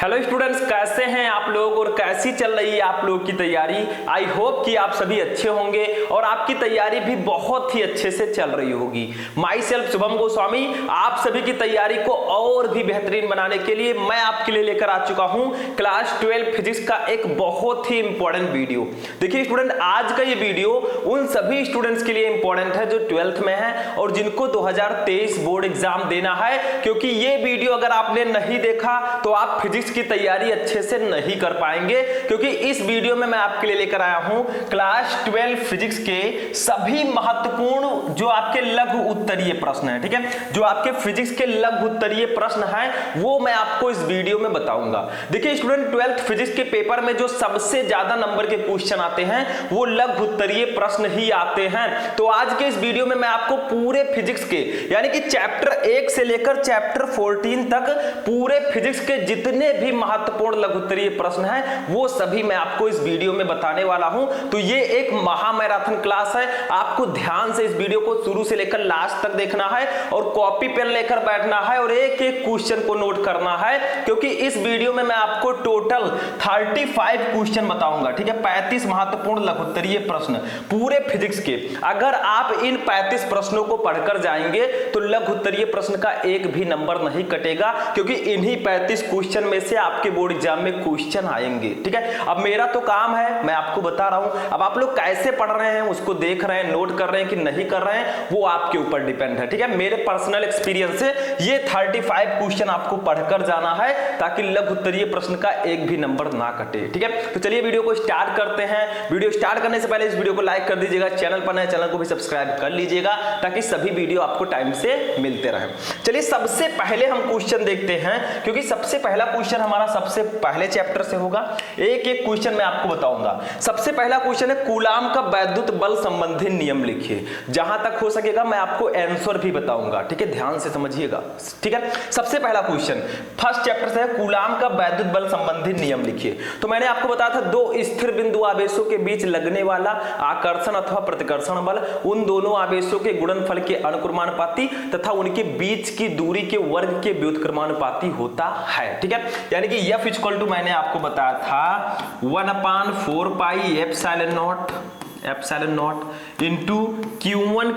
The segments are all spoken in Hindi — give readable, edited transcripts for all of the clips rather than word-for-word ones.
हेलो स्टूडेंट्स, कैसे हैं आप लोग और कैसी चल रही है आप लोग की तैयारी। आई होप कि आप सभी अच्छे होंगे और आपकी तैयारी भी बहुत ही अच्छे से चल रही होगी। माई सेल्फ शुभम गोस्वामी आप सभी की तैयारी को और भी बेहतरीन बनाने के लिए मैं आपके लिए लेकर आ चुका हूं क्लास 12 फिजिक्स का एक बहुत ही इंपॉर्टेंट वीडियो। देखिए स्टूडेंट, आज का ये वीडियो उन सभी स्टूडेंट्स के लिए इंपॉर्टेंट है जो 12th में है और जिनको 2023 बोर्ड एग्जाम देना है, क्योंकि ये वीडियो अगर आपने नहीं देखा तो आप फिजिक्स की तैयारी अच्छे से नहीं कर पाएंगे। क्योंकि इस वीडियो में मैं आपके लिए लेकर आया हूं क्लास 12 फिजिक्स के सभी महत्वपूर्ण जो आपके लघु उत्तरीय प्रश्न है, ठीक है, जो आपके फिजिक्स के लघु उत्तरीय प्रश्न है वो मैं आपको इस वीडियो में बताऊंगा। देखिए स्टूडेंट, 12th फिजिक्स के पेपर में जो सबसे ज्यादा नंबर के क्वेश्चन आते हैं वो लघु उत्तरीय प्रश्न ही आते हैं। तो आज के इस वीडियो में मैं आपको पूरे फिजिक्स के यानी कि चैप्टर 1 से लेकर चैप्टर 14 तक पूरे फिजिक्स के जितने भी महत्वपूर्ण लघु उत्तरीय प्रश्न हैं वो सभी मैं आपको इस वीडियो में बताने वाला हूं। तो ये एक महा मैराथन क्लास है, आपको ध्यान से इस वीडियो को शुरू से लेकर लास्ट तक देखना है और कॉपी पेन लेकर बैठना है और एक एक क्वेश्चन को नोट करना है, क्योंकि इस वीडियो में मैं आपको टोटल 35 क्वेश्चन बताऊंगा, ठीक है, 35 महत्वपूर्ण लघु उत्तरीय प्रश्न पूरे फिजिक्स के। अगर आप इन 35 प्रश्नों को पढ़कर जाएंगे तो लघु उत्तरीय प्रश्न का एक भी नंबर नहीं कटेगा, क्योंकि इन्हीं 35 क्वेश्चन में से आपके बोर्ड एग्जाम में क्वेश्चन आएंगे, ठीक है। अब मेरा तो काम है, मैं आपको बता रहा हूं, अब आप लोग कैसे पढ़ रहे हैं उसको देख रहे हैं, नोट कर रहे हैं कि नहीं कर रहे हैं वो आपके ऊपर डिपेंड है, ठीक है। मेरे पर्सनल एक्सपीरियंस से ये 35 क्वेश्चन आपको पढ़कर जाना है ताकि लघु उत्तरीय प्रश्न का एक भी नंबर ना कटे, ठीक है। तो चलिए वीडियो को स्टार्ट करते हैं। वीडियो स्टार्ट करने से पहले इस वीडियो को लाइक कर दीजिएगा, चैनल पर नए चैनल को भी सब्सक्राइब कर लीजिएगा ताकि सभी वीडियो आपको टाइम से मिलते रहे। चलिए सबसे पहले हम क्वेश्चन देखते हैं, क्योंकि सबसे पहला क्वेश्चन हमारा सबसे पहले चैप्टर से होगा। एक एक क्वेश्चन मैं आपको बताऊंगा। सबसे पहला क्वेश्चन है कूलाम का वैद्युत बल संबंधी नियम लिखिए। जहां तक हो सकेगा मैं आपको आंसर भी बताऊंगा, ठीक है, ध्यान से समझिएगा, ठीक है। सबसे पहला क्वेश्चन फर्स्ट चैप्टर से है, कूलाम का वैद्युत बल संबंधी नियम लिखिए। तो मैंने आपको बताया था दो स्थिर बिंदु आवेशों के बीच लगने वाला आकर्षण अथवा प्रतिकर्षण बल उन दोनों आवेशों के गुणनफल के अनुक्रमानुपाती तथा उनके बीच की दूरी के वर्ग के व्युत्क्रमानुपाती होता है, ठीक है। यानी कि F इक्वल टू मैंने आपको बताया था 1/4 pi epsilon not into Q1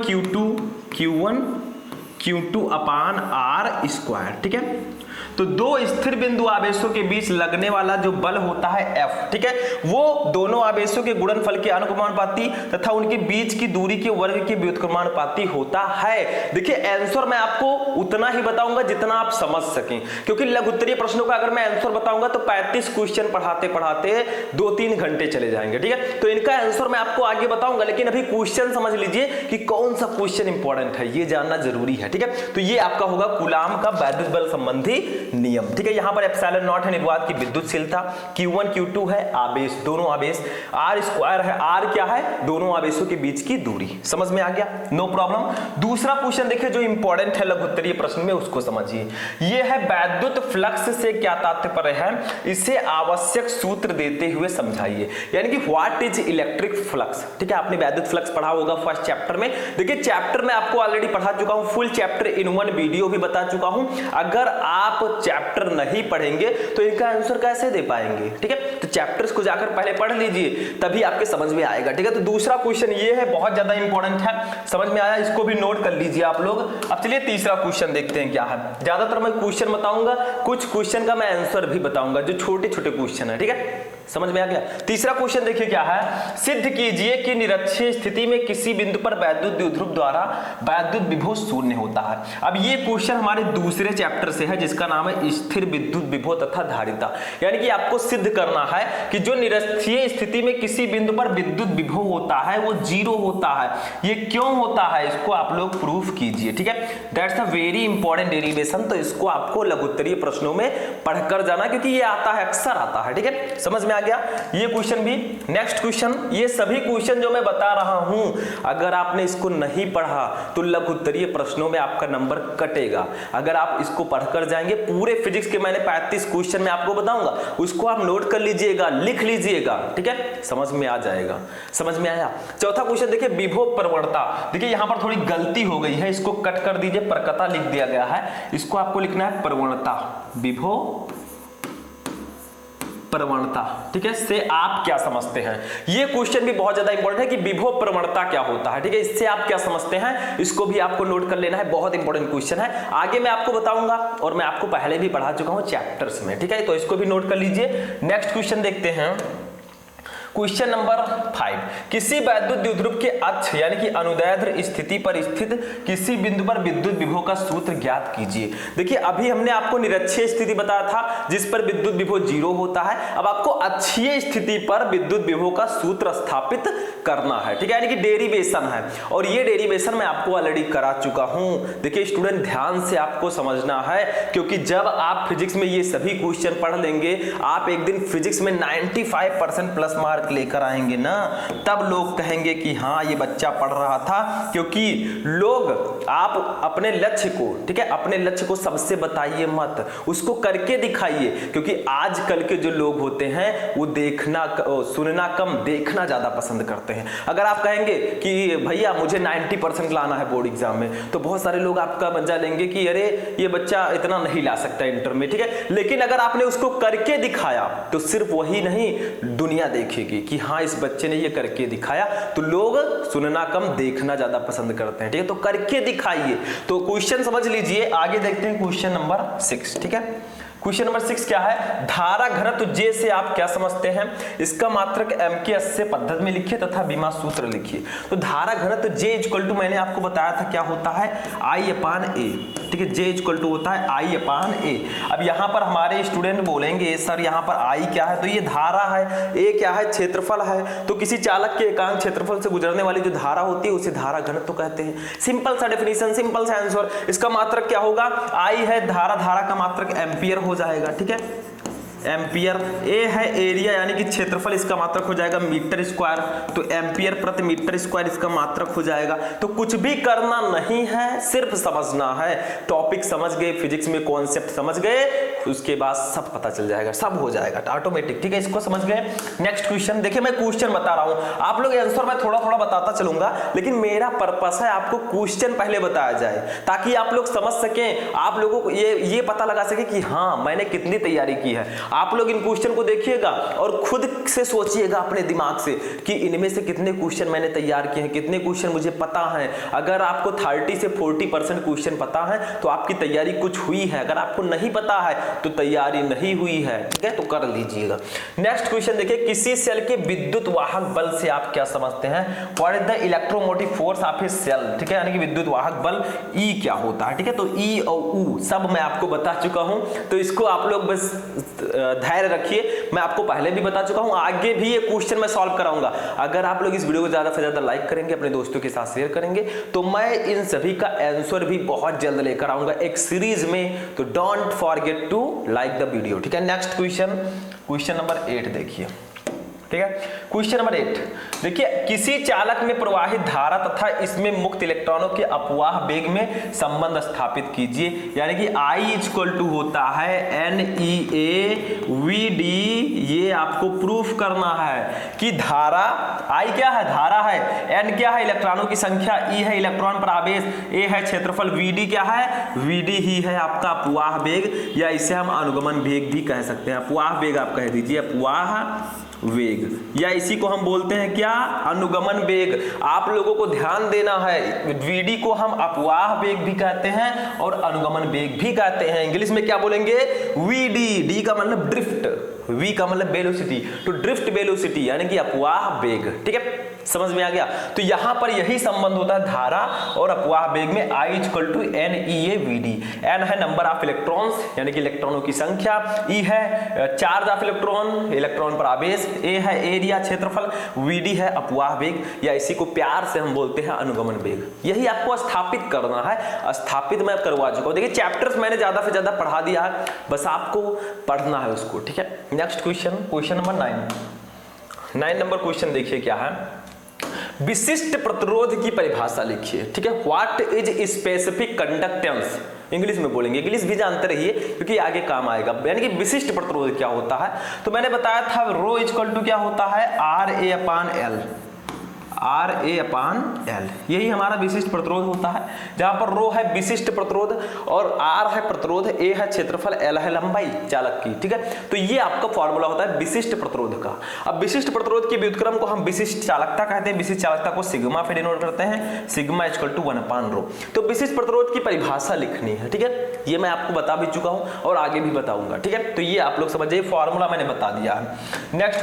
upon R square, ठीक है। तो दो स्थिर बिंदु आवेशों के बीच लगने वाला जो बल होता है F, ठीक है, वो दोनों आवेशों के गुणनफल के अनुक्रमानुपाती तथा उनके बीच की दूरी के वर्ग के व्युत्क्रमानुपाती होता है। देखिए आंसर मैं आपको उतना ही बताऊंगा जितना आप समझ सकें, क्योंकि लघु उत्तरीय प्रश्नों का अगर मैं आंसर बताऊंगा तो 35 क्वेश्चन पढ़ाते पढ़ाते 2-3 घंटे चले जाएंगे, ठीक है। तो इनका आंसर मैं आपको आगे बताऊंगा, लेकिन अभी क्वेश्चन समझ लीजिए कि कौन सा क्वेश्चन इंपॉर्टेंट है, ये जानना जरूरी है, ठीक है। तो ये आपका होगा कूलाम का वैद्युत बल संबंधी नियम, ठीक है। यहां पर एप्सिलॉन नॉट है निर्वात की विद्युतशीलता, Q1 Q2 है आवेश, दोनों आवेश, R स्क्वायर है, R क्या है, दोनों आवेशों के बीच की दूरी। समझ में आ गया, नो प्रॉब्लम। दूसरा क्वेश्चन देखिए जो इंपॉर्टेंट है लघु उत्तरीय प्रश्न में, उसको समझिए। ये है वैद्युत फ्लक्स से क्या तात्पर्य है, इसे आवश्यक सूत्र देते हुए समझाइए। यानी कि व्हाट इज इलेक्ट्रिक फ्लक्स, ठीक है। आपने वैद्युत फ्लक्स पढ़ा होगा फर्स्ट चैप्टर में। देखिए चैप्टर में आपको ऑलरेडी पढ़ा चुका हूं, full chapter in one video भी बता चुका हूं। अगर आप चैप्टर नहीं पढ़ेंगे तो इनका आंसर कैसे दे पाएंगे, ठीक है। तो चैप्टर्स को जाकर पहले पढ़ लीजिए, तभी आपके समझ में आएगा, ठीक है। तो दूसरा क्वेश्चन ये है, बहुत ज्यादा इंपॉर्टेंट है, समझ में आया, इसको भी नोट कर लीजिए आप लोग। अब चलिए तीसरा क्वेश्चन देखते हैं क्या है। ज्यादातर मैं क्वेश्चन बताऊंगा, कुछ क्वेश्चन का मैं आंसर भी बताऊंगा, जो छोटे छोटे क्वेश्चन है, ठीक है। समझ में आ गया। तीसरा क्वेश्चन देखिए क्या है, सिद्ध कीजिए कि निरक्षीय स्थिति में किसी बिंदु पर वैद्युत द्विध्रुव द्वारा वैद्युत विभव शून्य होता है। अब ये क्वेश्चन हमारे दूसरे चैप्टर से है जिसका नाम है स्थिर विद्युत विभव तथा धारिता। यानी कि आपको सिद्ध करना है कि जो निरक्षीय स्थिति में किसी बिंदु पर विद्युत विभव होता है वो 0 होता है। ये क्यों होता है इसको आप लोग प्रूफ कीजिए, ठीक है। That's a very important derivation. तो इसको आपको लघु उत्तरीय प्रश्नों में पढ़कर जाना, क्योंकि ये आता है, अक्सर आता है, ठीक है। समझ में आ गया ये क्वेश्चन भी। नेक्स्ट क्वेश्चन, ये सभी क्वेश्चन जो मैं बता रहा हूं अगर आपने इसको नहीं पढ़ा तो लघु उत्तरीय प्रश्नों में आपका नंबर कटेगा। अगर आप इसको पढ़कर जाएंगे, पूरे फिजिक्स के मैंने 35 क्वेश्चन में आपको बताऊंगा, उसको आप नोट कर लीजिएगा, लिख लीजिएगा, ठीक है, समझ में आ जाएगा। समझ में आया। चौथा क्वेश्चन देखिए विभव प्रवणता। देखिए यहां पर थोड़ी गलती हो गई है, इसको कट कर दीजिए, प्रकता लिख दिया गया है, इसको आपको लिखना है प्रवणता, विभव प्रवणता, ठीक है, से आप क्या समझते हैं। ये क्वेश्चन भी बहुत ज्यादा इंपॉर्टेंट है कि विभव प्रवणता क्या होता है, ठीक है, इससे आप क्या समझते हैं, इसको भी आपको नोट कर लेना है, बहुत इंपॉर्टेंट क्वेश्चन है। आगे मैं आपको बताऊंगा और मैं आपको पहले भी पढ़ा चुका हूं चैप्टर्स में, ठीक है, तो इसको भी नोट कर लीजिए। नेक्स्ट क्वेश्चन देखते हैं, क्वेश्चन नंबर 5, किसी वैद्युत द्विध्रुव के अक्ष यानी कि अनुदैर्ध्य स्थिति पर स्थित किसी बिंदु पर विद्युत विभव का सूत्र ज्ञात कीजिए। देखिए अभी हमने आपको निरक्षीय स्थिति बताया था जिस पर विद्युत विभव 0 होता है, अब आपको अक्षीय स्थिति पर विद्युत विभव का सूत्र स्थापित करना है, ठीक है, यानी कि डेरिवेशन है, और ये डेरिवेशन मैं आपको ऑलरेडी करा चुका हूं। देखिए स्टूडेंट ध्यान से आपको समझना है, क्योंकि जब आप फिजिक्स में ये सभी क्वेश्चन पढ़ लेंगे, आप एक दिन फिजिक्स में 95% प्लस मार्क लेकर आएंगे ना, तब लोग कहेंगे कि हाँ ये बच्चा पढ़ रहा था, क्योंकि लोग आप अपने लक्ष्य को, ठीक है, अपने लक्ष्य को सबसे बताइए मत, उसको करके दिखाइए, क्योंकि आजकल के जो लोग होते हैं वो देखना सुनना कम देखना ज्यादा पसंद करते हैं। अगर आप कहेंगे कि भैया मुझे 90% लाना है बोर्ड एग्जाम में, तो बहुत सारे लोग आपका मजा लेंगे कि अरे ये बच्चा इतना नहीं ला सकता इंटर में, ठीक है, लेकिन अगर आपने उसको करके दिखाया तो सिर्फ वही नहीं दुनिया देखेगी कि हाँ इस बच्चे ने ये करके दिखाया, तो लोग सुनना कम देखना ज्यादा पसंद करते हैं, ठीक है, तो करके दिखाइए। तो क्वेश्चन समझ लीजिए, आगे देखते हैं क्वेश्चन नंबर 6, ठीक है। क्वेश्चन नंबर 6 क्या है, धारा घनत्व J से आप क्या समझते हैं, इसका मात्रक m के 80 पद्धति में लिखिए तथा विमा सूत्र लिखिए। तो धारा घनत्व J इक्वल टू मैंने आपको बताया था क्या होता है, I/A, ठीक है, J इक्वल टू होता है I/A। अब यहाँ पर हमारे स्टूडेंट बोलेंगे सर यहाँ पर I क्या है, तो ये धारा है, A क्या है, क्षेत्रफल है, तो किसी चालक के एकांक क्षेत्रफल से गुजरने वाली जो धारा होती है उसे धारा घनत्व कहते हैं। सिंपल सा डेफिनेशन, सिंपल सा आंसर। इसका मात्रक क्या होगा, I है, धारा का मात्रक एम्पियर हो जाएगा, ठीक है, एम्पियर। ए है एरिया यानी कि क्षेत्रफल, इसका मात्रक हो जाएगा मीटर स्क्वायर, तो एम्पियर प्रति मीटर स्क्वायर इसका मात्रक हो जाएगा। तो कुछ भी करना नहीं है, सिर्फ समझना है, टॉपिक समझ गए, फिजिक्स में कॉन्सेप्ट समझ गए, उसके बाद सब पता चल जाएगा, सब हो जाएगा ऑटोमेटिक, ठीक है, इसको समझ गए। नेक्स्ट क्वेश्चन देखिए, मैं क्वेश्चन बता रहा हूं, आप लोग आंसर मैं थोड़ा थोड़ा बताता चलूंगा, लेकिन मेरा पर्पस है आपको क्वेश्चन पहले बताया जाए ताकि आप लोग समझ सकें, आप लोगों को ये पता लगा सके कि हाँ मैंने कितनी तैयारी की है। आप लोग इन क्वेश्चन को देखिएगा और खुद से सोचिएगा अपने दिमाग से कि इनमें से कितने क्वेश्चन मैंने तैयार किए हैं, कितने क्वेश्चन मुझे पता है। अगर आपको 30 से 40% क्वेश्चन पता है तो आपकी तैयारी कुछ हुई है, अगर आपको नहीं पता है तो तैयारी नहीं हुई है, ठीक है, तो कर लीजिएगा। नेक्स्ट क्वेश्चन देखिए, किसी सेल के विद्युत वाहक बल से आप क्या समझते हैं, what is the electromotive force of a cell, ठीक है, यानी कि विद्युत वाहक बल ई क्या होता है, ठीक है, तो ई और ऊ सब मैं आपको बता चुका हूं, तो इसको आप लोग बस धैर्य रखिए, मैं आपको पहले भी बता चुका हूं, आगे भी ये क्वेश्चन मैं सॉल्व कराऊंगा। अगर आप लोग इस वीडियो को ज्यादा से ज्यादा लाइक करेंगे, अपने दोस्तों के साथ शेयर करेंगे, तो मैं इन सभी का आंसर भी बहुत जल्द लेकर आऊंगा एक सीरीज में, तो don't forget to like the video, ठीक है। नेक्स्ट क्वेश्चन नंबर 8 देखिए, ठीक है, क्वेश्चन नंबर 8 देखिए, किसी चालक में प्रवाहित धारा तथा इसमें मुक्त इलेक्ट्रॉनों के अपवाह वेग में संबंध स्थापित कीजिए, यानी कि I इक्वल टू होता है NEAVD। ये आपको प्रूफ करना है कि धारा I क्या है, धारा है, N क्या है, इलेक्ट्रॉनों की संख्या, E है इलेक्ट्रॉन पर आवेश, A है क्षेत्रफल, VD क्या है, VD ही है आपका अपवाह वेग, या इसे हम अनुगमन वेग भी कह सकते हैं, अपवाह वेग आप कह दीजिए, अपवाह वेग, या इसी को हम बोलते हैं क्या, अनुगमन वेग। आप लोगों को ध्यान देना है, VD को हम अपवाह वेग भी कहते हैं और अनुगमन वेग भी कहते हैं। इंग्लिश में क्या बोलेंगे, VD, D का मतलब ड्रिफ्ट, V का मतलब वेलोसिटी, तो ड्रिफ्ट वेलोसिटी यानी कि अपवाह वेग, ठीक है, समझ में आ गया। तो यहां पर यही संबंध होता है धारा और अपवाह वेग में, I equal to NEAVD। N है नंबर ऑफ इलेक्ट्रॉन्स यानी कि इलेक्ट्रॉनों की संख्या, E है चार्ज ऑफ इलेक्ट्रॉन, इलेक्ट्रॉन पर आवेश, A है एरिया क्षेत्रफल, VD है अपवाह वेग, या इसी को प्यार से हम बोलते हैं अनुगमन वेग। यही आपको स्थापित करना है, स्थापित मैं करवा चुका हूं। देखिए चैप्टर्स मैंने ज्यादा से ज्यादा पढ़ा दिया है, बस आपको पढ़ना है उसको, ठीक है। Next question number 9 number question देखिए क्या है, विशिष्ट प्रतिरोध की परिभाषा लिखिए, ठीक है। What is specific conductance, English में बोलेंगे, इंग्लिश भी जानते रहिए क्योंकि आगे काम आएगा, यानी कि विशिष्ट प्रतिरोध क्या होता है। तो मैंने बताया था रो इक्वल टू क्या होता है, RA/L, RA/L, यही हमारा विशिष्ट प्रतिरोध होता है, जहां पर रो है विशिष्ट प्रतिरोध और R है प्रतिरोध, A है क्षेत्रफल, L है लंबाई चालक की, ठीक है। तो ये आपका फॉर्मूला होता है विशिष्ट प्रतिरोध का। अब विशिष्ट प्रतिरोध के व्युत्क्रम को हम विशिष्ट चालकता कहते हैं, विशिष्ट चालकता को सिग्मा से डिनोट करते हैं, सिग्मा = 1/ρ। तो विशिष्ट प्रतिरोध की परिभाषा लिखनी है, ठीक है, ये मैं आपको बता भी चुका हूं और आगे भी बताऊंगा, ठीक है। तो ये आप लोग समझिए, फॉर्मूला मैंने बता दिया है। नेक्स्ट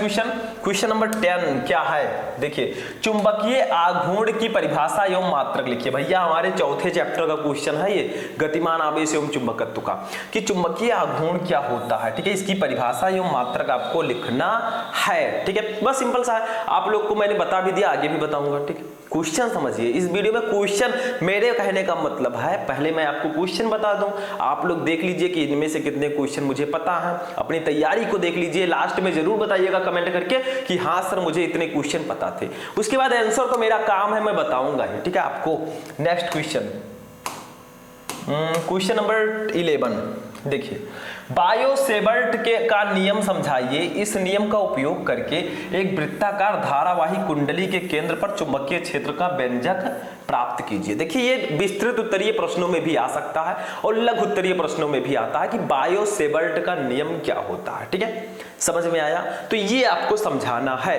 क्वेश्चन नंबर 10 क्या है, देखिए, चुंबकीय आघूर्ण की परिभाषा एवं मात्रक लिखिए। भैया हमारे चौथे चैप्टर का क्वेश्चन है ये, गतिमान आवेश एवं चुंबकत्व का, कि चुंबकीय आघूर्ण क्या होता है, ठीक है। इसकी परिभाषा एवं मात्रक आपको लिखना है, ठीक है। बस सिंपल सा है, आप लोग को मैंने बता भी दिया, आगे भी बताऊंगा, ठीक है। क्वेश्चन समझिए, इस वीडियो में क्वेश्चन, मेरे कहने का मतलब है पहले मैं आपको क्वेश्चन बता दूं, आप लोग देख लीजिए कि इनमें से कितने क्वेश्चन मुझे पता है, अपनी तैयारी को देख लीजिए, लास्ट में जरूर बताइएगा कमेंट करके कि हाँ सर मुझे इतने क्वेश्चन पता थे। उसके बाद आंसर तो मेरा काम है, मैं बताऊंगा ही, ठीक है आपको। नेक्स्ट क्वेश्चन नंबर 11 देखिए, बायो-सेवर्ट का नियम समझाइए। इस नियम का उपयोग करके एक वृत्ताकार धारावाही कुंडली के केंद्र पर चुंबकीय क्षेत्र का व्यंजक प्राप्त कीजिए। देखिए ये विस्तृत उत्तरीय प्रश्नों में भी आ सकता है और लघु उत्तरीय प्रश्नों में भी आता है कि बायो-सेवर्ट का नियम क्या होता है, ठीक है। समझ में आया? तो ये आपको समझाना है,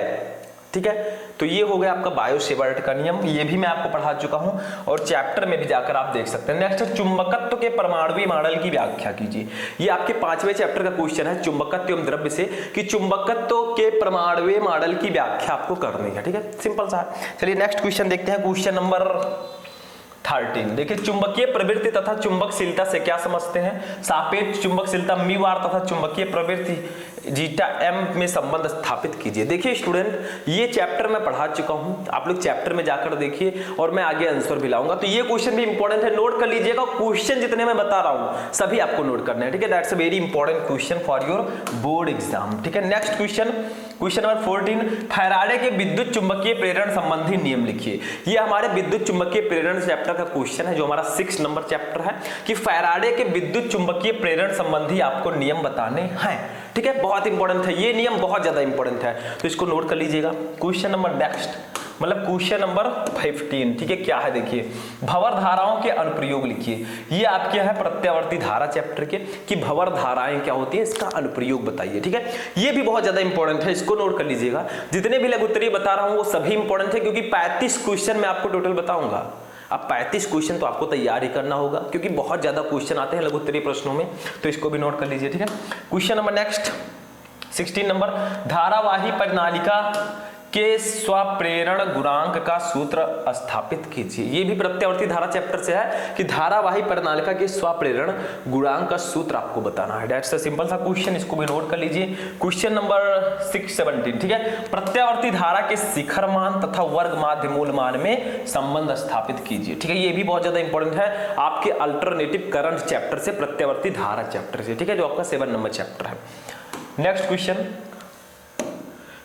ठीक है। तो ये हो गया आपका बायो-सेवर्ट का नियम, ये भी मैं आपको पढ़ा चुका हूं और चैप्टर में भी जाकर आप देख सकते हैं। नेक्स्ट, चुंबकत्व के परमाणुवीय मॉडल की व्याख्या कीजिए। ये आपके 5वें चैप्टर का क्वेश्चन है, चुंबकत्व एवं द्रव्य से, कि चुंबकत्व के परमाणुवीय मॉडल की व्याख्या आपको करनी है, ठीक है, सिंपल सा है। चलिए नेक्स्ट क्वेश्चन देखते हैं, क्वेश्चन नंबर 13 देखिए, चुंबकीय प्रवृत्ति तथा चुंबकशीलता से क्या समझते हैं? सापेक्ष चुंबकशीलता μr तथा चुंबकीय प्रवृत्ति ζm में संबंध स्थापित कीजिए। देखिए स्टूडेंट, ये चैप्टर मैं पढ़ा चुका हूं, आप लोग चैप्टर में जाकर देखिए और मैं आगे आंसर भी लाऊंगा। तो ये क्वेश्चन भी इंपॉर्टेंट है, नोट कर लीजिएगा। क्वेश्चन जितने मैं बता रहा हूं सभी आपको नोट करने हैं, ठीक है। That's a very important question for your board exam, ठीक है। नेक्स्ट क्वेश्चन नंबर 14, फैराडे के विद्युत चुंबकीय प्रेरण संबंधी नियम लिखिए। ये हमारे विद्युत चुंबकीय प्रेरण चैप्टर का क्वेश्चन है, जो हमारा 6 नंबर चैप्टर है, कि फैराडे के विद्युत चुंबकीय प्रेरण संबंधी आपको नियम बताने हैं, ठीक है। बहुत इंपॉर्टेंट है ये नियम, बहुत ज्यादा इंपॉर्टेंट है, तो इसको नोट कर लीजिएगा। क्वेश्चन नंबर नेक्स्ट मतलब क्वेश्चन नंबर 15, ठीक है, क्या है देखिए, भंवर धाराओं के अनुप्रयोग लिखिए। ये आपके है प्रत्यावर्ती धारा चैप्टर के, कि भंवर धाराएं क्या होती है, इसका अनुप्रयोग बताइए, ठीक है। ये भी बहुत ज्यादा इंपॉर्टेंट है, इसको नोट कर लीजिएगा। जितने भी लघु उत्तरीय बता रहा हूं वो सभी इंपॉर्टेंट है, क्योंकि 35 क्वेश्चन मैं आपको टोटल बताऊंगा। अब 35 क्वेश्चन तो आपको तैयार ही करना होगा, क्योंकि बहुत ज्यादा क्वेश्चन आते हैं लघु उत्तरीय प्रश्नों में, तो इसको भी नोट कर लीजिए, ठीक है। क्वेश्चन नंबर नेक्स्ट 16 नंबर, धारावाही परिनालिका के स्वप्रेरण गुणांक का सूत्र स्थापित कीजिए। ये भी प्रत्यावर्ती धारा चैप्टर से है, कि धारावाही परिनालिका के स्वप्रेरण गुणांक का सूत्र आपको बताना है। दैट्स अ सिंपल सा क्वेश्चन, इसको भी नोट कर लीजिए। क्वेश्चन नंबर 17, ठीक है, प्रत्यावर्ती धारा के शिखर मान तथा वर्ग माध्य मूल मान में संबंध स्थापित कीजिए, ठीक है। ये भी बहुत ज्यादा इंपॉर्टेंट है आपके अल्टरनेटिव करंट चैप्टर से, प्रत्यावर्ती धारा चैप्टर से, ठीक है, जो आपका 7 नंबर चैप्टर है। नेक्स्ट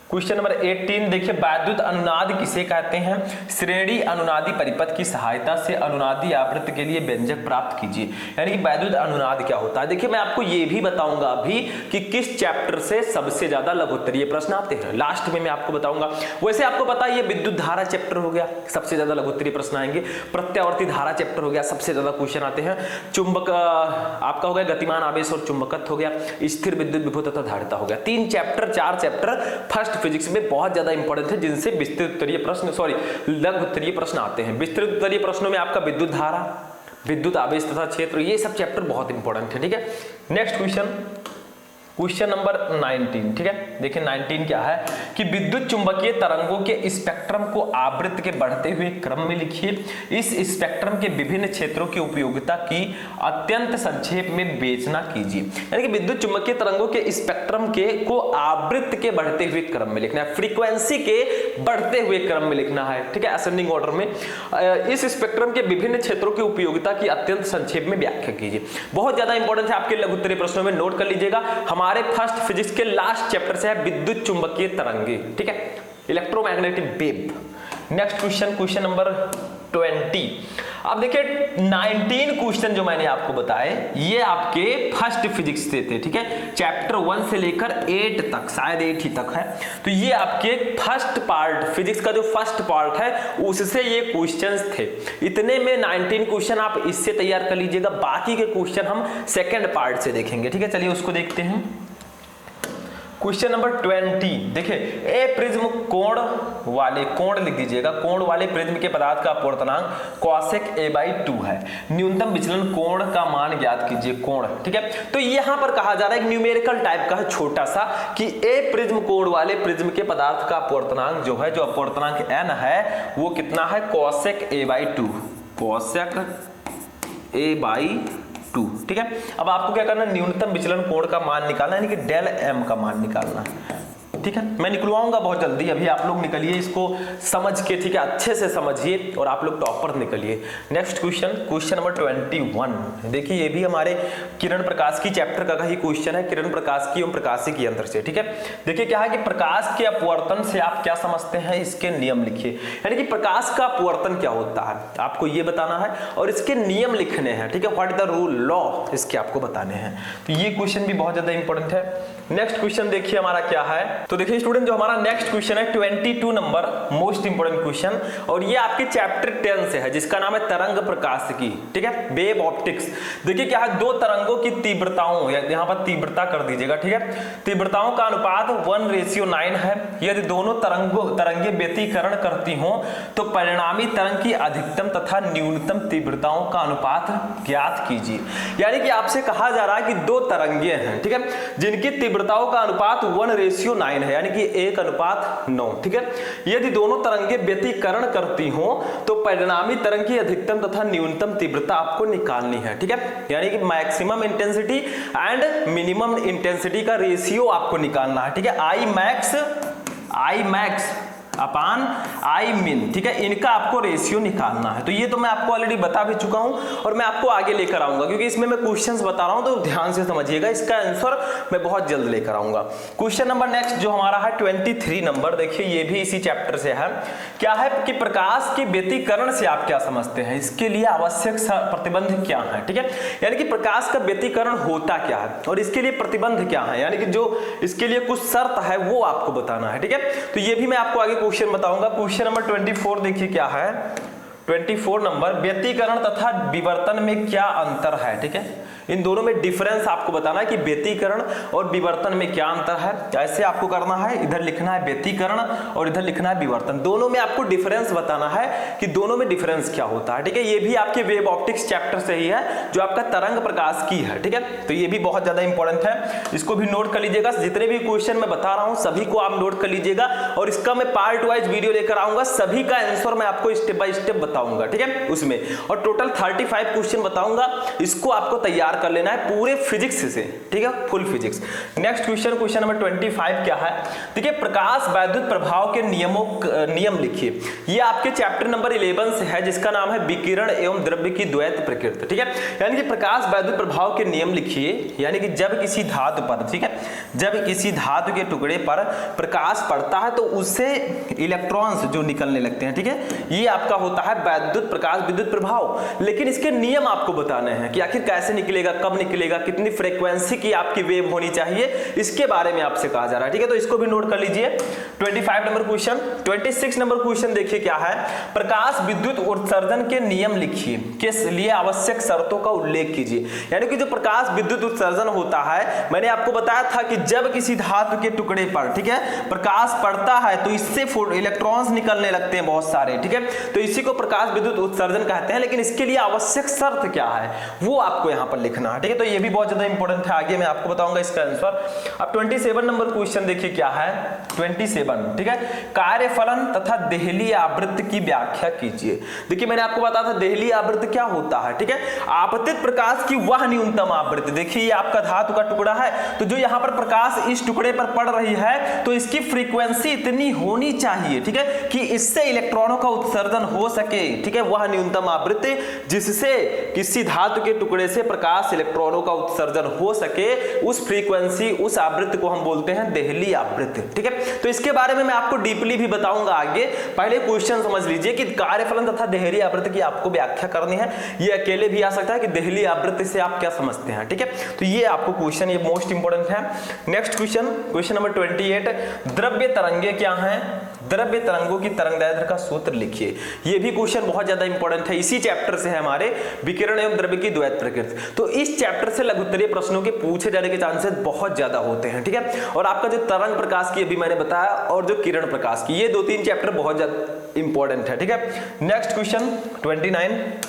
क्वेश्चन नंबर 18 देखिए, वैद्युत अनुनाद किसे कहते हैं? श्रेणी अनुनादी परिपथ की सहायता से अनुनादी आवृत्ति के लिए व्यंजक प्राप्त कीजिए। यानी कि वैद्युत अनुनाद क्या होता है? देखिए मैं आपको ये भी बताऊंगा अभी कि किस चैप्टर से सबसे ज्यादा लघु उत्तरीय प्रश्न आते हैं, लास्ट में मैं आपको बताऊंगा। वैसे आपको पता है ये विद्युत धारा चैप्टर हो गया, सबसे ज्यादा लघु उत्तरीय प्रश्न आएंगे। प्रत्यावर्ती धारा चैप्टर हो गया, सबसे ज्यादा क्वेश्चन आते हैं। चुंबक आपका हो गया गतिमान आवेश और चुंबकत्व हो गया, स्थिर विद्युत विभव तथा धारिता हो गया। 3 चैप्टर 4 चैप्टर फर्स्ट फिजिक्स में बहुत ज्यादा इंपॉर्टेंट है, जिनसे विस्तृत उत्तरीय प्रश्न लघु उत्तरीय प्रश्न आते हैं। विस्तृत उत्तरीय प्रश्नों में आपका विद्युत धारा, विद्युत आवेश तथा क्षेत्र, ये सब चैप्टर बहुत इंपॉर्टेंट है, ठीक है। नेक्स्ट क्वेश्चन नंबर 19, ठीक है। देखिए 19 क्या है कि विद्युत चुंबकीय तरंगों के स्पेक्ट्रम को आवृत्ति के बढ़ते हुए क्रम में लिखिए। इस स्पेक्ट्रम के विभिन्न क्षेत्रों की उपयोगिता की अत्यंत संक्षेप में विवेचना कीजिए। यानी कि विद्युत चुंबकीय तरंगों के स्पेक्ट्रम को आवृत्ति के बढ़ते हुए क्रम में लिखना है, फ्रीक्वेंसी के बढ़ते हुए क्रम में लिखना है, ठीक है, असेंडिंग ऑर्डर में। इस स्पेक्ट्रम के विभिन्न क्षेत्रों की उपयोगिता की अत्यंत संक्षेप में व्याख्या कीजिए। बहुत ज्यादा इंपॉर्टेंट है, आपके लघु उत्तरीय प्रश्नों में नोट कर लीजिएगा। हमारे फर्स्ट फिजिक्स के लास्ट चैप्टर से है विद्युत चुंबकीय तरंगे, ठीक है, electromagnetic wave. Next question number 20, अब देखिए 19 क्वेश्चन जो मैंने आपको बताए ये आपके फर्स्ट फिजिक्स से थे, ठीक है, चैप्टर 1 से लेकर 8 तक, शायद 8 ही तक है। तो ये आपके फर्स्ट पार्ट, फिजिक्स का जो फर्स्ट पार्ट है उससे ये क्वेश्चंस थे। इतने में 19 क्वेश्चन आप इससे तैयार कर लीजिएगा, बाकी के क्वेश्चन हम सेकेंड पार्ट से देखेंगे, ठीक है। चलिए उसको देखते हैं। क्वेश्चन नंबर 20 देखिए, ए प्रिज्म कोण वाले, कोण लिख दीजिएगा, कोण वाले प्रिज्म के पदार्थ का अपवर्तनांक cosec a/2 है। न्यूनतम विचलन कोण का मान ज्ञात कीजिए, कोण, ठीक है। तो यहां पर कहा जा रहा है एक न्यूमेरिकल टाइप का है छोटा सा कि ए प्रिज्म कोण वाले प्रिज्म के पदार्थ का अपवर्तनांक जो है, जो अपवर्तनांक n है वो कितना है, cosec a/2, cosec a/2, ठीक है। अब आपको क्या करना है, न्यूनतम विचलन कोण का मान निकालना है, यानी कि डेल m का मान निकालना है, ठीक है। मैं निकलवाऊंगा बहुत जल्दी, अभी आप लोग निकलिए इसको समझ के, ठीक है, अच्छे से समझिए और आप लोग टॉपर निकलिए। नेक्स्ट क्वेश्चन, क्वेश्चन नंबर 21 देखिए, ये भी हमारे किरण प्रकाश की चैप्टर का ही क्वेश्चन है, किरण प्रकाश की एवं प्रकाशिकी यंत्र से, ठीक है। देखिए क्या है कि प्रकाश के अपवर्तन से आप क्या समझते हैं, इसके नियम लिखिए। यानी कि प्रकाश का अपवर्तन क्या होता है आपको ये बताना है और इसके नियम लिखने हैं, ठीक है। What is the rule, law, इसके आपको बताने हैं। तो ये क्वेश्चन भी बहुत ज्यादा इंपॉर्टेंट है। नेक्स्ट क्वेश्चन देखिए हमारा क्या है, तो देखिए स्टूडेंट जो हमारा नेक्स्ट क्वेश्चन है 22 नंबर, मोस्ट इंपोर्टेंट क्वेश्चन, और ये आपके चैप्टर 10 से है, जिसका नाम है तरंग प्रकाशिकी, ठीक है, वेव ऑप्टिक्स। देखिए क्या है, दो तरंगों की तीव्रताओं, यहाँ पर तीव्रता कर दीजिएगा, ठीक है, तीव्रताओं का अनुपात 1:9 है। यदि दोनों तरंगे व्यतिकरण करती हो तो परिणामी तरंग की अधिकतम तथा न्यूनतम तीव्रताओं का अनुपात ज्ञात कीजिए। यानी कि आपसे कहा जा रहा है कि दो तरंगे हैं, ठीक है, जिनकी तीव्रताओं का अनुपात 1:9 है, यानी कि 1:9, ठीक है। यदि दोनों तरंगे व्यतिकरण करती हो तो परिणामी तरंग की अधिकतम तथा न्यूनतम तीव्रता आपको निकालनी है, ठीक है। यानी कि maximum intensity and minimum intensity का रेशियो आपको निकालना है, ठीक है। आई मैक्स अपान आई मिन, ठीक है, इनका आपको रेशियो निकालना है। तो ये तो मैं आपको ऑलरेडी बता भी चुका हूं और मैं आपको आगे लेकर आऊंगा, क्योंकि इसमें मैं क्वेश्चंस बता रहा हूं तो ध्यान से समझिएगा, इसका आंसर मैं बहुत जल्द लेकर आऊंगा। क्वेश्चन नंबर नेक्स्ट जो हमारा है 23 नंबर, देखिए ये भी इसी चैप्टर से है। क्या है कि प्रकाश के व्यतिकरण से आप क्या समझते हैं, इसके लिए आवश्यक प्रतिबंध क्या है, ठीक है। यानी कि प्रकाश का व्यतिकरण होता क्या है और इसके लिए प्रतिबंध क्या है, यानी कि जो इसके लिए कुछ शर्त है वो आपको बताना है, ठीक है। तो ये भी मैं आपको आगे क्वेश्चन बताऊंगा। क्वेश्चन नंबर 24 देखिए क्या है, 24 नंबर, व्यतिकरण तथा विवर्तन में क्या अंतर है, ठीक है। इन दोनों में डिफरेंस आपको बताना है कि व्यतिकरण और विवर्तन में क्या अंतर है। ऐसे आपको करना है, इधर लिखना है व्यतिकरण और इधर लिखना है विवर्तन, दोनों में आपको डिफरेंस बताना है कि दोनों में डिफरेंस क्या होता है, ठीक है। ये भी आपके वेव ऑप्टिक्स चैप्टर से ही है, जो आपका तरंग प्रकाश की है, ठीक है। तो ये भी बहुत ज्यादा इंपॉर्टेंट है, इसको भी नोट कर लीजिएगा। जितने भी क्वेश्चन मैं बता रहा हूं सभी को आप नोट कर लीजिएगा और इसका मैं पार्ट वाइज वीडियो लेकर आऊंगा, सभी का आंसर मैं आपको स्टेप बाय स्टेप बताऊंगा, ठीक है, उसमें। और टोटल 35 क्वेश्चन बताऊंगा, इसको आपको तैयार कर लेना है पूरे फिजिक्स से, ठीक है, full physics. Next question, question number 25 क्या है, देखिए प्रकाश वैद्युत प्रभाव के नियम लिखिए। ये आपके चैप्टर नंबर 11 से है, जिसका नाम है विकिरण एवं द्रव्य की द्वैत प्रकृति, ठीक है। यानी कि प्रकाश वैद्युत प्रभाव के नियम लिखिए, यानी कि जब किसी धातु पर, ठीक है, जब किसी धातु के टुकड़े पर प्रकाश पड़ता है तो उससे इलेक्ट्रॉन्स जो निकलने लगते हैं, ठीक है, ये आपका होता है वैद्युत प्रकाश विद्युत प्रभाव। लेकिन इसके नियम आपको बताने हैं कि आखिर कैसे निकलेगा, कब निकलेगा, कितनी फ्रीक्वेंसी की आपकी वेव होनी चाहिए, इसके बारे में आपसे कहा जा रहा है, ठीक है। तो इसको भी नोट कर लीजिए। 25 नंबर क्वेश्चन। 26 नंबर क्वेश्चन देखिए क्या है, प्रकाश विद्युत उत्सर्जन के नियम लिखिए, के लिए आवश्यक शर्तों का उल्लेख कीजिए। यानी कि जो प्रकाश विद्युत उत्सर्जन होता है, मैंने आपको बताया था कि जब किसी धातु के टुकड़े पर, ठीक है, प्रकाश पड़ता है तो इससे इलेक्ट्रॉन्स निकलने लगते हैं बहुत सारे, ठीक है। तो इसी को प्रकाश विद्युत उत्सर्जन कहते हैं। लेकिन इसके लिए आवश्यक शर्त क्या है वो आपको यहां पर लिखना है, ठीक है। तो ये भी बहुत ज्यादा इंपॉर्टेंट है, आगे मैं आपको बताऊंगा इसका आंसर। अब 27 नंबर क्वेश्चन देखिए क्या है, 27, ठीक है, कार्यफलन तथा देहली आवृत्त की व्याख्या कीजिए। देखिए मैंने आपको बताया था देहली आवृत्त क्या होता है, ठीक है, आपतित प्रकाश की वह न्यूनतम आवृत्ति। देखिए ये आपका धातु का टुकड़ा है, तो जो यहाँ पर प्रकाश इस टुकड़े पर पड़ रही है तो इसकी फ्रीक्वेंसी इतनी होनी चाहिए, ठीक है, कि इससे इलेक्ट्रॉनों का उत्सर्जन हो सके, ठीक है, वह न्यूनतम आवृत्ति जिससे किसी धातु के टुकड़े से प्रकाश प्रकाश इलेक्ट्रॉनों का उत्सर्जन हो सके उस फ्रीक्वेंसी, उस आवृत्ति को हम बोलते हैं देहली आवृत्ति। ठीक है, तो इसके बारे में मैं आपको डीपली भी बताऊंगा आगे। पहले क्वेश्चन समझ लीजिए कि कार्यफलन तथा देहली आवृत्ति की आपको व्याख्या करनी है। ये अकेले भी आ सकता है कि देहली आवृत्ति से आप क्या समझते हैं। ठीक है, तो ये आपको क्वेश्चन, ये मोस्ट इंपोर्टेंट है। नेक्स्ट क्वेश्चन, क्वेश्चन नंबर 28, द्रव्य तरंगे क्या हैं? द्रव्य तरंगों की तरंगदैर्ध्य का सूत्र लिखिए। ये भी क्वेश्चन बहुत ज्यादा इंपॉर्टेंट है, इसी चैप्टर से है हमारे विकिरण एवं द्रव्य की द्वैत प्रकृति। तो इस चैप्टर से लघुत्तरीय प्रश्नों के पूछे जाने के चांसेस बहुत ज्यादा होते हैं। ठीक है, और आपका जो तरंग प्रकाश की अभी मैंने बताया और जो किरण प्रकाश की, ये 2-3 चैप्टर बहुत ज्यादा इंपॉर्टेंट है। ठीक है, नेक्स्ट क्वेश्चन 29,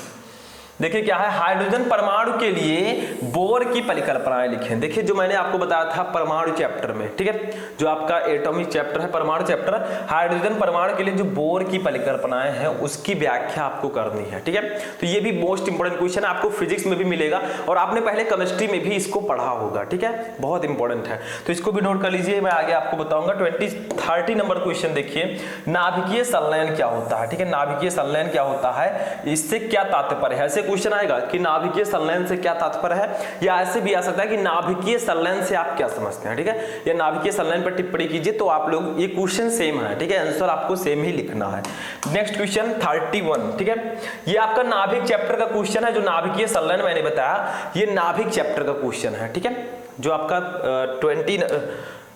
देखिए क्या है, हाइड्रोजन परमाणु के लिए बोर की परिकल्पनाएं लिखें। देखिए जो मैंने आपको बताया था परमाणु चैप्टर में, ठीक है, जो आपका एटॉमिक चैप्टर है, परमाणु चैप्टर, हाइड्रोजन परमाणु के लिए जो बोर की परिकल्पनाएं हैं उसकी व्याख्या आपको करनी है। ठीक है, तो ये भी मोस्ट इंपोर्टेंट क्वेश्चन है, आपको फिजिक्स में भी मिलेगा और आपने पहले केमिस्ट्री में भी इसको पढ़ा होगा। ठीक है, बहुत इंपॉर्टेंट है, तो इसको भी नोट कर लीजिए, मैं आगे आपको बताऊंगा। 30 नंबर क्वेश्चन देखिए, नाभिकीय संलयन क्या होता है? ठीक है, नाभिकीय संलयन क्या होता है, इससे क्या तात्पर्य है? ऐसे क्वेश्चन आएगा कि नाभिकीय संलयन से क्या तात्पर्य है, या ऐसे भी आ सकता है कि नाभिकीय संलयन से आप क्या समझते हैं। ठीक है, या नाभिकीय संलयन पर टिप्पणी कीजिए, तो आप लोग, ये क्वेश्चन सेम है। ठीक है, आंसर आपको सेम ही लिखना है। नेक्स्ट क्वेश्चन 31, ठीक है, ये आपका नाभिक चैप्टर का क्वेश्चन है। जो नाभिकीय संलयन मैंने बताया, ये नाभिक चैप्टर का क्वेश्चन है। ठीक है, जो आपका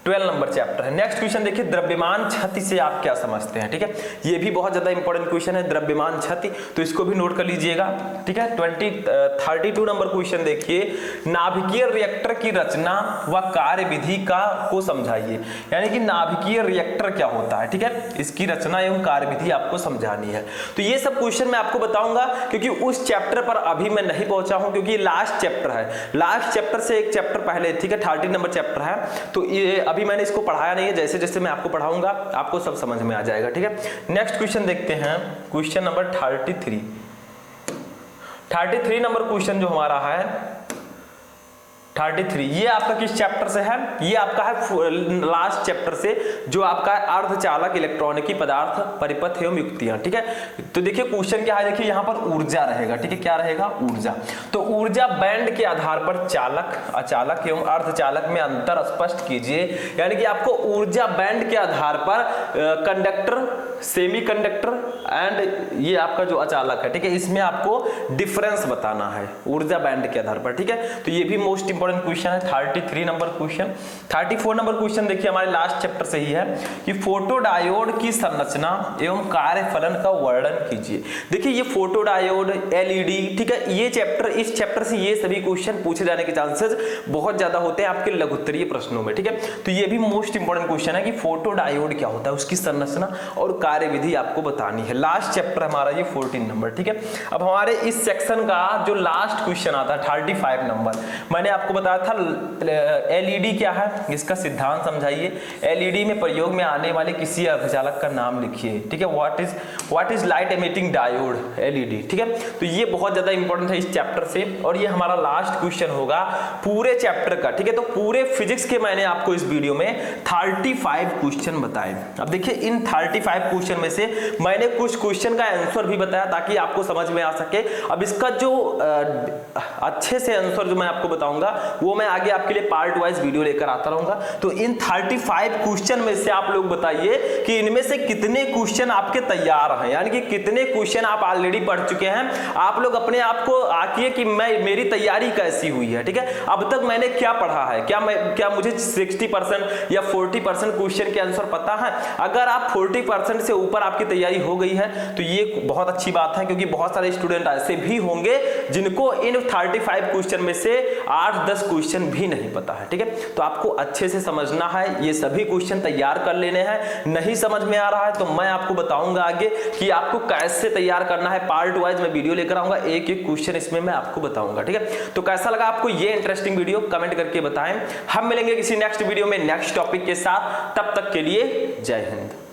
12 नंबर चैप्टर है। नेक्स्ट क्वेश्चन देखिए, द्रव्यमान क्षति से आप क्या समझते हैं? ठीक है, ये भी बहुत ज्यादा इंपॉर्टेंट क्वेश्चन है, द्रव्यमान क्षति, तो इसको भी नोट कर लीजिएगा। ठीक है, 32 नंबर क्वेश्चन देखिए, नाभिकीय रिएक्टर की रचना व कार्य विधि को समझाइए। यानी कि नाभिकीय रिएक्टर क्या होता है, ठीक है, इसकी रचना एवं कार्य विधि आपको समझानी है। तो ये सब क्वेश्चन मैं आपको बताऊंगा, क्योंकि उस चैप्टर पर अभी मैं नहीं पहुंचा हूं, क्योंकि ये लास्ट चैप्टर है। लास्ट चैप्टर से एक चैप्टर पहले, ठीक है, 30 नंबर चैप्टर है, तो ये अभी मैंने इसको पढ़ाया नहीं है। जैसे जैसे मैं आपको पढ़ाऊंगा आपको सब समझ में आ जाएगा। ठीक है, नेक्स्ट क्वेश्चन देखते हैं, क्वेश्चन नंबर 33 नंबर क्वेश्चन जो हमारा है 33, ये आपका किस चैप्टर से है? ये आपका है लास्ट चैप्टर से, जो आपका है अर्धचालक इलेक्ट्रॉनिकी पदार्थ परिपथ एवं युक्तियां। ठीक है, तो देखिए क्वेश्चन क्या है, देखिए यहाँ पर ऊर्जा रहेगा। ठीक है, क्या रहेगा? ऊर्जा। तो ऊर्जा बैंड के आधार पर चालक, अचालक एवं अर्धचालक में अंतर स्पष्ट कीजिए। यानी कि आपको ऊर्जा बैंड के आधार पर कंडक्टर, सेमी कंडक्टर एंड ये आपका जो अचालक है, ठीक है, इसमें आपको डिफरेंस बताना है ऊर्जा बैंड के आधार पर। ठीक है, तो ये भी मोस्ट इंपोर्टेंट क्वेश्चन है। 33 नंबर क्वेश्चन। 34 नंबर क्वेश्चन देखिए, हमारे लास्ट चैप्टर से ही है कि फोटोडायोड की संरचना एवं कार्यफलन का वर्णन कीजिए। देखिए ये फोटोडायोड, एलईडी, ठीक है, ये चैप्टर, इस चैप्टर से ये सभी क्वेश्चन पूछे जाने के चांसेस बहुत ज्यादा होते हैं आपके लघुत्तरीय प्रश्नों में। ठीक है, तो ये भी मोस्ट इंपोर्टेंट क्वेश्चन है कि फोटोडायोड क्या होता है, उसकी संरचना और कार्य विधि आपको बतानी है। लास्ट चैप्टर हमारा ये 14 नंबर। ठीक है, अब हमारे इस सेक्शन का जो लास्ट क्वेश्चन आता है 35 नंबर, मैंने आपको बताया था एलईडी क्या है, इसका सिद्धांत समझाइए। एलईडी में प्रयोग में आने वाले किसी अर्धचालक का नाम लिखिए। ठीक है, what is light emitting diode, LED. ठीक है, तो ये बहुत ज्यादा इंपॉर्टेंट है इस चैप्टर से, और ये हमारा लास्ट क्वेश्चन होगा पूरे चैप्टर का। ठीक है, तो पूरे फिजिक्स के मैंने आपको इस वीडियो में 35 क्वेश्चन बताए। अब देखिए इन 35 क्वेश्चन में से मैंने कुछ क्वेश्चन का आंसर भी बताया ताकि आपको समझ में आ सके। अब इसका जो अच्छे से आंसर जो मैं आपको बताऊंगा वो मैं आगे आपके लिए पार्ट वाइज वीडियो लेकर आता रहूंगा। तो इन 35 क्वेश्चन में से आप लोग बताइए कि इनमें से कितने क्वेश्चन आपके तैयार हैं, यानी कि कितने क्वेश्चन आप ऑलरेडी पढ़ चुके हैं। आप लोग अपने आप को आकिए कि मेरी तैयारी कैसी हुई है। ठीक है, अब तक मैंने क्या पढ़ा है, क्या मुझे 60% या 40% क्वेश्चन के आंसर पता है? अगर आप 40% से ऊपर आपकी तैयारी हो गई है तो ये बहुत अच्छी बात है, क्योंकि बहुत सारे स्टूडेंट ऐसे भी होंगे जिनको इन 35 क्वेश्चन में से 8-10 क्वेश्चन भी नहीं पता है। ठीक है, तो आपको अच्छे से समझना है, ये सभी क्वेश्चन तैयार कर लेने हैं। नहीं समझ में आ रहा है तो मैं आपको बताऊंगा आगे कि आपको कैसे तैयार करना है। पार्ट वाइज मैं वीडियो लेकर आऊंगा, एक एक क्वेश्चन इसमें मैं आपको बताऊंगा। ठीक है, तो कैसा लगा आपको ये इंटरेस्टिंग वीडियो, कमेंट करके बताएं। हम मिलेंगे किसी नेक्स्ट वीडियो में नेक्स्ट टॉपिक के साथ, तब तक के लिए जय हिंद।